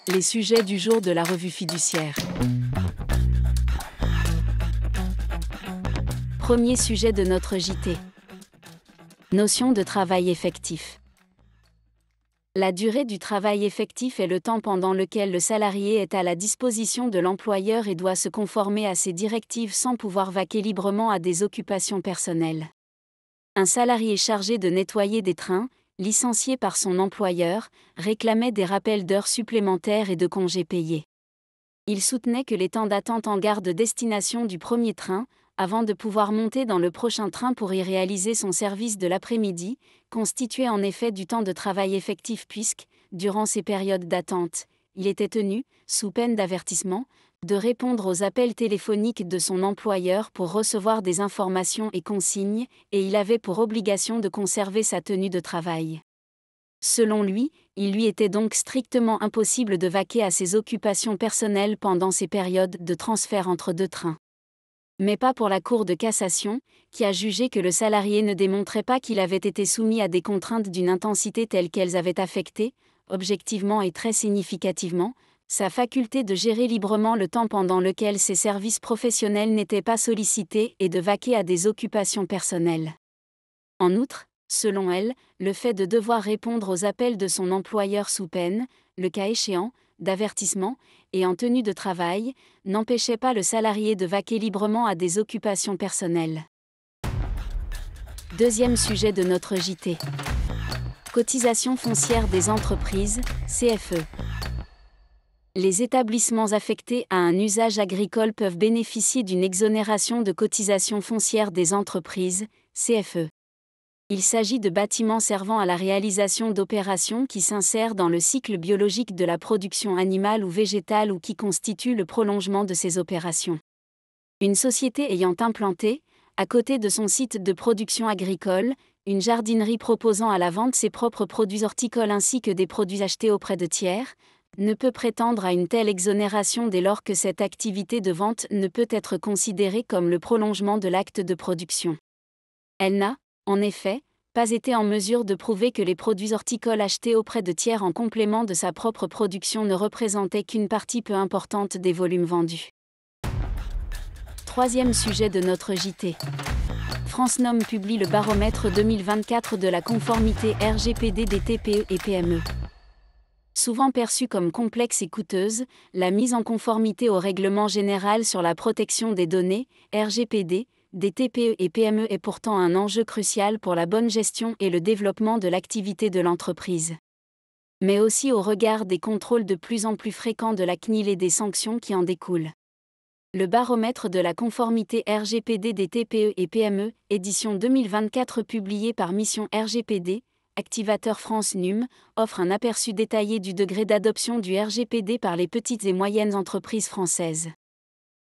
Les sujets du jour de la revue fiduciaire. Premier sujet de notre JT. Notion de travail effectif. La durée du travail effectif est le temps pendant lequel le salarié est à la disposition de l'employeur et doit se conformer à ses directives sans pouvoir vaquer librement à des occupations personnelles. Un salarié chargé de nettoyer des trains, licencié par son employeur, réclamait des rappels d'heures supplémentaires et de congés payés. Il soutenait que les temps d'attente en gare de destination du premier train, avant de pouvoir monter dans le prochain train pour y réaliser son service de l'après-midi, constituaient en effet du temps de travail effectif puisque, durant ces périodes d'attente, il était tenu, sous peine d'avertissement, de répondre aux appels téléphoniques de son employeur pour recevoir des informations et consignes, et il avait pour obligation de conserver sa tenue de travail. Selon lui, il lui était donc strictement impossible de vaquer à ses occupations personnelles pendant ces périodes de transfert entre deux trains. Mais pas pour la Cour de cassation, qui a jugé que le salarié ne démontrait pas qu'il avait été soumis à des contraintes d'une intensité telle qu'elles avaient affecté, objectivement et très significativement, sa faculté de gérer librement le temps pendant lequel ses services professionnels n'étaient pas sollicités et de vaquer à des occupations personnelles. En outre, selon elle, le fait de devoir répondre aux appels de son employeur sous peine, le cas échéant, d'avertissement, et en tenue de travail, n'empêchait pas le salarié de vaquer librement à des occupations personnelles. Deuxième sujet de notre JT. Cotisation foncière des entreprises, CFE. Les établissements affectés à un usage agricole peuvent bénéficier d'une exonération de cotisation foncière des entreprises, CFE. Il s'agit de bâtiments servant à la réalisation d'opérations qui s'insèrent dans le cycle biologique de la production animale ou végétale ou qui constituent le prolongement de ces opérations. Une société ayant implanté, à côté de son site de production agricole, une jardinerie proposant à la vente ses propres produits horticoles ainsi que des produits achetés auprès de tiers, ne peut prétendre à une telle exonération dès lors que cette activité de vente ne peut être considérée comme le prolongement de l'acte de production. Elle n'a, en effet, pas été en mesure de prouver que les produits horticoles achetés auprès de tiers en complément de sa propre production ne représentaient qu'une partie peu importante des volumes vendus. Troisième sujet de notre JT. France Num publie le baromètre 2024 de la conformité RGPD des TPE et PME. Souvent perçue comme complexe et coûteuse, la mise en conformité au Règlement général sur la protection des données, RGPD, des TPE et PME est pourtant un enjeu crucial pour la bonne gestion et le développement de l'activité de l'entreprise. Mais aussi au regard des contrôles de plus en plus fréquents de la CNIL et des sanctions qui en découlent. Le baromètre de la conformité RGPD des TPE et PME, édition 2024 publié par Mission RGPD, Activateur France Num, offre un aperçu détaillé du degré d'adoption du RGPD par les petites et moyennes entreprises françaises.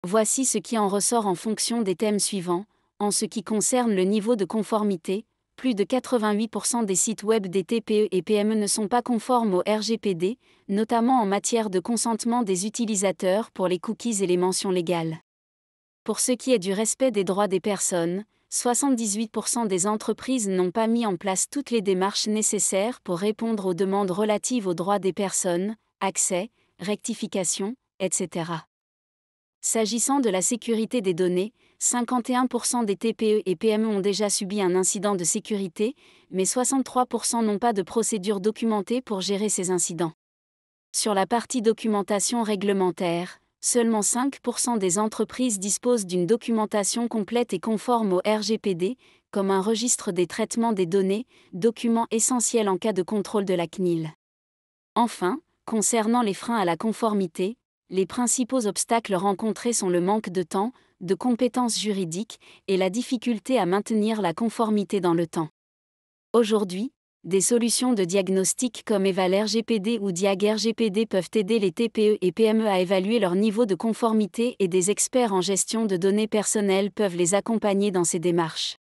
Voici ce qui en ressort en fonction des thèmes suivants. En ce qui concerne le niveau de conformité, plus de 88% des sites web des TPE et PME ne sont pas conformes au RGPD, notamment en matière de consentement des utilisateurs pour les cookies et les mentions légales. Pour ce qui est du respect des droits des personnes, 78% des entreprises n'ont pas mis en place toutes les démarches nécessaires pour répondre aux demandes relatives aux droits des personnes, accès, rectification, etc. S'agissant de la sécurité des données, 51% des TPE et PME ont déjà subi un incident de sécurité, mais 63% n'ont pas de procédure documentée pour gérer ces incidents. Sur la partie documentation réglementaire, seulement 5% des entreprises disposent d'une documentation complète et conforme au RGPD, comme un registre des traitements des données, document essentiel en cas de contrôle de la CNIL. Enfin, concernant les freins à la conformité, les principaux obstacles rencontrés sont le manque de temps, de compétences juridiques et la difficulté à maintenir la conformité dans le temps. Aujourd'hui, des solutions de diagnostic comme Eval RGPD ou Diag RGPD peuvent aider les TPE et PME à évaluer leur niveau de conformité et des experts en gestion de données personnelles peuvent les accompagner dans ces démarches.